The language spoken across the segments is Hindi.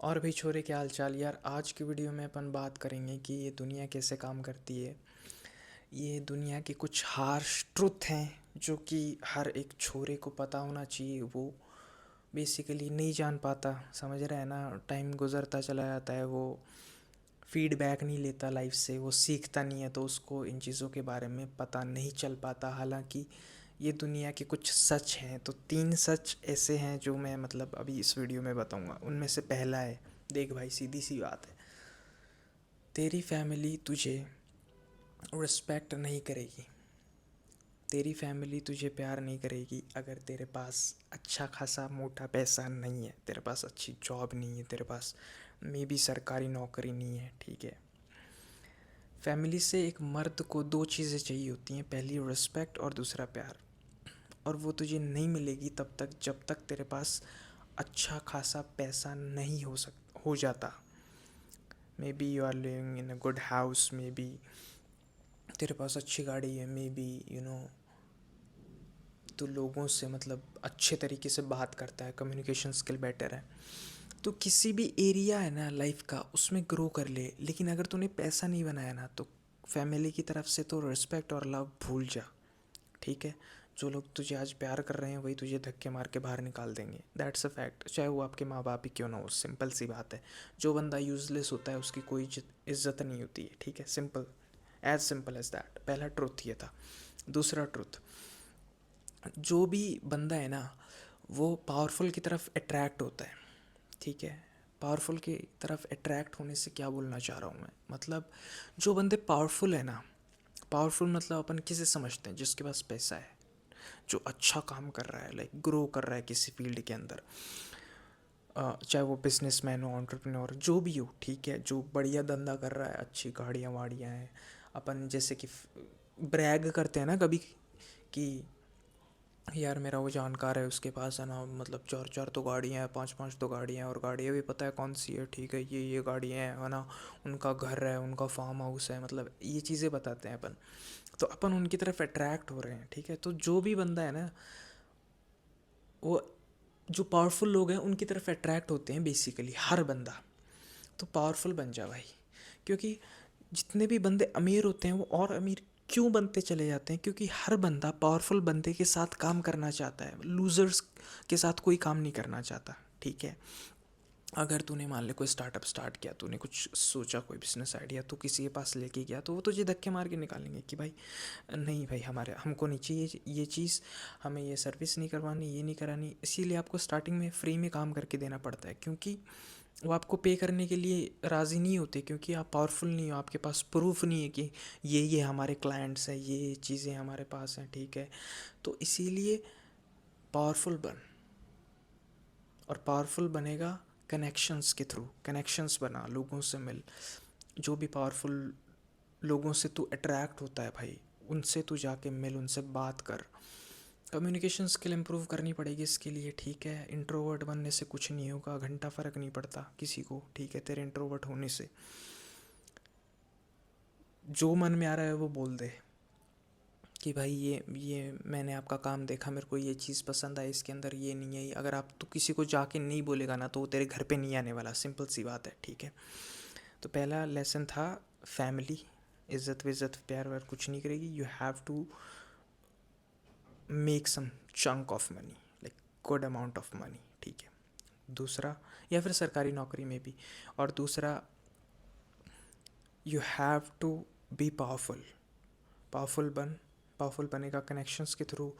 और भी छोरे क्या हाल चाल यार। आज की वीडियो में अपन बात करेंगे कि ये दुनिया कैसे काम करती है। ये दुनिया के कुछ हार्श ट्रुथ हैं जो कि हर एक छोरे को पता होना चाहिए। वो बेसिकली नहीं जान पाता, समझ रहा है ना। टाइम गुजरता चला जाता है, वो फीडबैक नहीं लेता लाइफ से, वो सीखता नहीं है, तो उसको इन चीज़ों के बारे में पता नहीं चल पाता। हालांकि ये दुनिया के कुछ सच हैं, तो 3 सच ऐसे हैं जो मैं मतलब अभी इस वीडियो में बताऊंगा। उनमें से पहला है, देख भाई सीधी सी बात है, तेरी फैमिली तुझे रिस्पेक्ट नहीं करेगी, तेरी फैमिली तुझे प्यार नहीं करेगी अगर तेरे पास अच्छा खासा मोटा पैसा नहीं है, तेरे पास अच्छी जॉब नहीं है, तेरे पास मे बी सरकारी नौकरी नहीं है, ठीक है। फैमिली से एक मर्द को दो चीज़ें चाहिए होती हैं, पहली रिस्पेक्ट और दूसरा प्यार। और वो तुझे नहीं मिलेगी तब तक जब तक तेरे पास अच्छा खासा पैसा नहीं हो जाता। Maybe you are living in a good house, maybe तेरे पास अच्छी गाड़ी है, मे बी तो लोगों से मतलब अच्छे तरीके से बात करता है, कम्युनिकेशन स्किल बेटर है। तो किसी भी एरिया है ना लाइफ का, उसमें ग्रो कर ले। लेकिन अगर तूने पैसा नहीं बनाया ना, तो फैमिली की तरफ से तो रिस्पेक्ट और लव भूल जा, ठीक है। जो लोग तुझे आज प्यार कर रहे हैं वही तुझे धक्के मार के बाहर निकाल देंगे, दैट्स अ फैक्ट। चाहे वो आपके माँ बाप ही क्यों ना हो, सिंपल सी बात है। जो बंदा यूजलेस होता है उसकी कोई इज्जत नहीं होती है, ठीक है। Simple as that. पहला ट्रुथ ये था। दूसरा ट्रुथ, जो भी बंदा है ना वो पावरफुल की तरफ अट्रैक्ट होता है, ठीक है। पावरफुल की तरफ अट्रैक्ट होने से क्या बोलना चाह रहा हूँ मैं, मतलब जो बंदे पावरफुल है ना, पावरफुल मतलब अपन किसे समझते हैं, जिसके पास पैसा है, जो अच्छा काम कर रहा है, लाइक ग्रो कर रहा है किसी फील्ड के अंदर, चाहे वो बिजनेसमैन हो, एंटरप्रेन्योर, जो भी हो, ठीक है। जो बढ़िया धंधा कर रहा है, अच्छी गाड़ियाँ वाड़ियाँ हैं। अपन जैसे कि ब्रैग करते हैं ना कभी कि यार मेरा वो जानकार है, उसके पास है ना मतलब चार चार तो गाड़ियाँ हैं, पांच पांच तो गाड़ियाँ हैं, और गाड़ियाँ भी पता है कौन सी है, ठीक है। ये गाड़ियाँ हैं, है ना। उनका घर है, उनका फार्म हाउस है, मतलब ये चीज़ें बताते हैं अपन। तो अपन उनकी तरफ अट्रैक्ट हो रहे हैं, ठीक है। तो जो भी बंदा है ना वो, जो पावरफुल लोग हैं उनकी तरफ अट्रैक्ट होते हैं बेसिकली हर बंदा। तो पावरफुल बन जा भाई। क्योंकि जितने भी बंदे अमीर होते हैं वो और अमीर क्यों बनते चले जाते हैं, क्योंकि हर बंदा पावरफुल बंदे के साथ काम करना चाहता है, लूजर्स के साथ कोई काम नहीं करना चाहता, ठीक है। अगर तूने मान ले कोई स्टार्टअप स्टार्ट किया, तूने कुछ सोचा, कोई बिजनेस आइडिया तो किसी के पास लेके गया, तो वो तुझे धक्के मार के निकालेंगे कि भाई नहीं भाई, हमारे हमको नहीं चाहिए ये चीज़, हमें ये सर्विस नहीं करवानी, ये नहीं करानी। इसीलिए आपको स्टार्टिंग में फ्री में काम करके देना पड़ता है, क्योंकि वो आपको पे करने के लिए राज़ी नहीं होते, क्योंकि आप पावरफुल नहीं हो, आपके पास प्रूफ नहीं है कि ये हमारे क्लाइंट्स हैं, ये चीज़ें हमारे पास हैं, ठीक है। तो इसीलिए पावरफुल बन, और पावरफुल बनेगा कनेक्शंस के थ्रू। कनेक्शंस बना, लोगों से मिल। जो भी पावरफुल लोगों से तू अट्रैक्ट होता है भाई, उनसे तू जाके मिल, उनसे बात कर। कम्युनिकेशन स्किल इम्प्रूव करनी पड़ेगी इसके लिए, ठीक है। इंट्रोवर्ट बनने से कुछ नहीं होगा, घंटा फ़र्क नहीं पड़ता किसी को, ठीक है, तेरे इंट्रोवर्ट होने से। जो मन में आ रहा है वो बोल दे कि भाई ये मैंने आपका काम देखा, मेरे को ये चीज़ पसंद आई, इसके अंदर ये नहीं है। अगर आप तो किसी को जाके नहीं बोलेगा ना, तो वो तेरे घर पे नहीं आने वाला, सिंपल सी बात है, ठीक है। तो पहला लेसन था फैमिली, इज़्ज़त विज़्ज़त प्यार व्यार कुछ नहीं करेगी। You have to make some chunk of money, like good amount of money, ठीक है। दूसरा, या फिर सरकारी नौकरी में भी। और दूसरा, you have to be powerful. Powerful बन। पावरफुल बनेगा कनेक्शंस के थ्रू।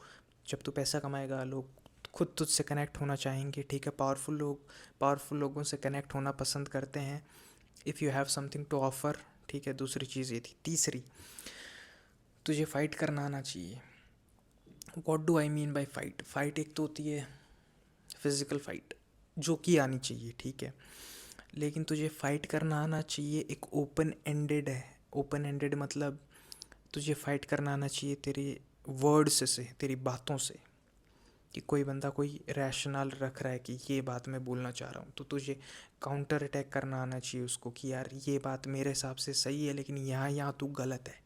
जब तू पैसा कमाएगा, लोग खुद तुझसे कनेक्ट होना चाहेंगे, ठीक है। पावरफुल लोगों से कनेक्ट होना पसंद करते हैं, if you have something to offer, ठीक है। दूसरी चीज़ ये थी। तीसरी, तुझे फाइट करना आना चाहिए। What do I mean by fight? Fight एक तो होती है फिज़िकल फाइट, जो कि आनी चाहिए, ठीक है। लेकिन तुझे फाइट करना आना चाहिए एक ओपन एंडेड है। ओपन एंडेड मतलब तुझे फाइट करना आना चाहिए तेरे वर्ड्स से, तेरी बातों से। कि कोई बंदा कोई रैशनल रख रहा है कि ये बात मैं बोलना चाह रहा हूँ, तो तुझे काउंटर अटैक करना आना चाहिए उसको कि यार ये बात मेरे हिसाब से सही है, लेकिन यहाँ यहाँ तू गलत है,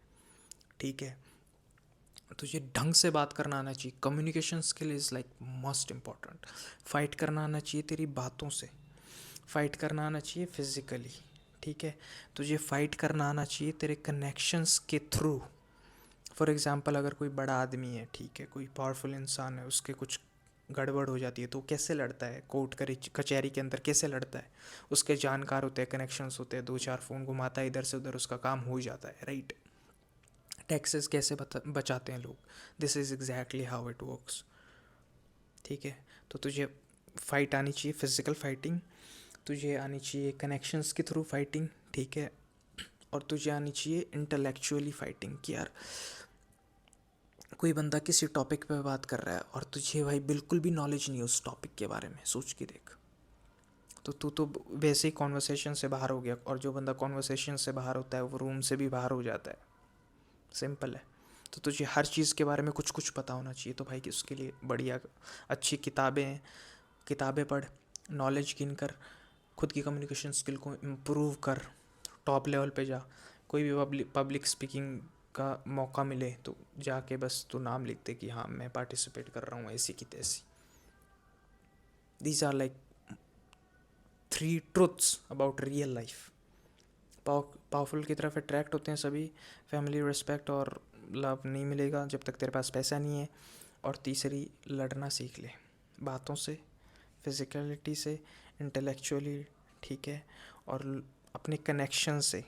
ठीक है। तुझे ढंग से बात करना आना चाहिए। Communication skill is like most important. Fight करना आना चाहिए तेरी बातों से। फाइट करना आना चाहिए फिज़िकली, ठीक है। तुझे फाइट करना आना चाहिए तेरे कनेक्शंस के थ्रू। फॉर एग्ज़ाम्पल अगर कोई बड़ा आदमी है, ठीक है, कोई पावरफुल इंसान है, उसके कुछ गड़बड़ हो जाती है तो कैसे लड़ता है, कोर्ट कचहरी के अंदर कैसे लड़ता है। उसके जानकार होते हैं, कनेक्शंस होते हैं, 2-4 फ़ोन घुमाता है इधर से उधर, उसका काम हो ही जाता है, राइट। टैक्सेस कैसे बचाते हैं लोग, this is exactly how it works, ठीक है। तो तुझे फाइट आनी चाहिए, फिज़िकल फाइटिंग, तुझे आनी चाहिए कनेक्शंस के थ्रू फाइटिंग, ठीक है। और तुझे आनी चाहिए इंटेलेक्चुअली फाइटिंग, कि यार कोई बंदा किसी टॉपिक पे बात कर रहा है और तुझे भाई बिल्कुल भी नॉलेज नहीं है उस टॉपिक के बारे में, सोच के देख। तो तू तो वैसे ही कॉन्वर्सेशन से बाहर हो गया, और जो बंदा कॉन्वर्सेशन से बाहर होता है वो रूम से भी बाहर हो जाता है, सिंपल है। तो तुझे हर चीज़ के बारे में कुछ कुछ पता होना चाहिए। तो भाई कि उसके लिए बढ़िया अच्छी किताबें किताबें पढ़, नॉलेज गेन कर, खुद की कम्युनिकेशन स्किल को इम्प्रूव कर, टॉप लेवल पे जा। कोई भी पब्लिक स्पीकिंग का मौका मिले तो जाके बस तू नाम लिख दे कि हाँ मैं पार्टिसिपेट कर रहा हूँ ऐसी की तैसी। These are like 3 truths about real life. Powerful की तरफ अट्रैक्ट होते हैं सभी, फैमिली रिस्पेक्ट और लव नहीं मिलेगा जब तक तेरे पास पैसा नहीं है। और तीसरी, लड़ना सीख ले, बातों से, फिज़िकलिटी से, इंटेलेक्चुअली, ठीक है। और अपने कनेक्शन से,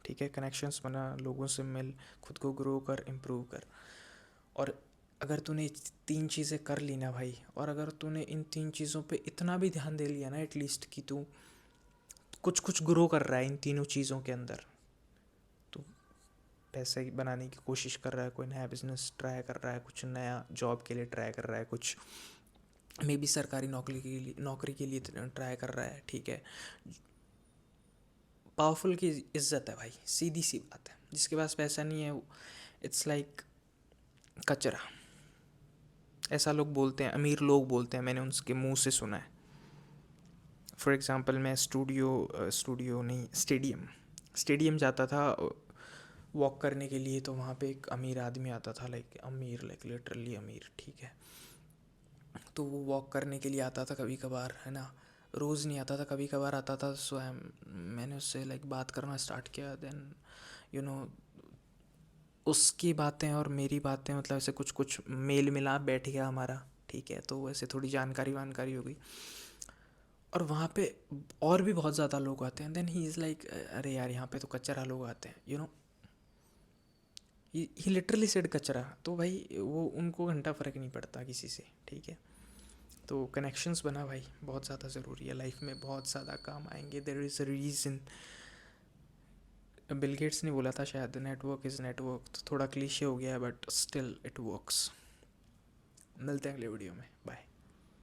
ठीक है, कनेक्शंस बना, लोगों से मिल, खुद को ग्रो कर, इम्प्रूव कर। और अगर तूने 3 चीज़ें कर ली ना भाई, और अगर तूने इन 3 चीज़ों पे इतना भी ध्यान दे लिया ना एटलीस्ट कि तू कुछ कुछ ग्रो कर रहा है इन तीनों चीज़ों के अंदर, तो पैसे बनाने की कोशिश कर रहा है, कोई नया बिजनेस ट्राई कर रहा है, कुछ नया जॉब के लिए ट्राई कर रहा है, कुछ मे बी सरकारी नौकरी के लिए ट्राई कर रहा है, ठीक है। पावरफुल की इज्जत है भाई, सीधी सी बात है। जिसके पास पैसा नहीं है, इट्स लाइक कचरा, ऐसा लोग बोलते हैं, अमीर लोग बोलते हैं, मैंने उनके मुंह से सुना है। फॉर एग्ज़ाम्पल मैं स्टूडियो नहीं, स्टेडियम जाता था वॉक करने के लिए, तो वहाँ पे एक अमीर आदमी आता था, लाइक अमीर, लाइक लिटरली अमीर, ठीक है। तो वो वॉक करने के लिए आता था कभी कभार, है ना, रोज़ नहीं आता था, कभी कभार आता था। सो मैंने उससे लाइक बात करना स्टार्ट किया, देन यू नो उसकी बातें और मेरी बातें, मतलब ऐसे कुछ कुछ मेल मिलाप बैठ गया हमारा, ठीक है। तो वैसे थोड़ी जानकारी वानकारी हो गई। और वहाँ पे और भी बहुत ज़्यादा लोग आते हैं, देन ही इज़ लाइक अरे यार यहाँ पे तो कचरा लोग आते हैं, ही लिटरली सेड कचरा। तो भाई वो उनको घंटा फ़र्क नहीं पड़ता किसी से, ठीक है। तो कनेक्शंस बना भाई, बहुत ज़्यादा ज़रूरी है, लाइफ में बहुत ज़्यादा काम आएंगे। There is a reason, Bill Gates ने बोला था शायद, नेटवर्क इज़ नेटवर्क। तो थोड़ा क्लीशे हो गया है बट स्टिल इट वर्क्स। मिलते हैं अगले वीडियो में, बाय।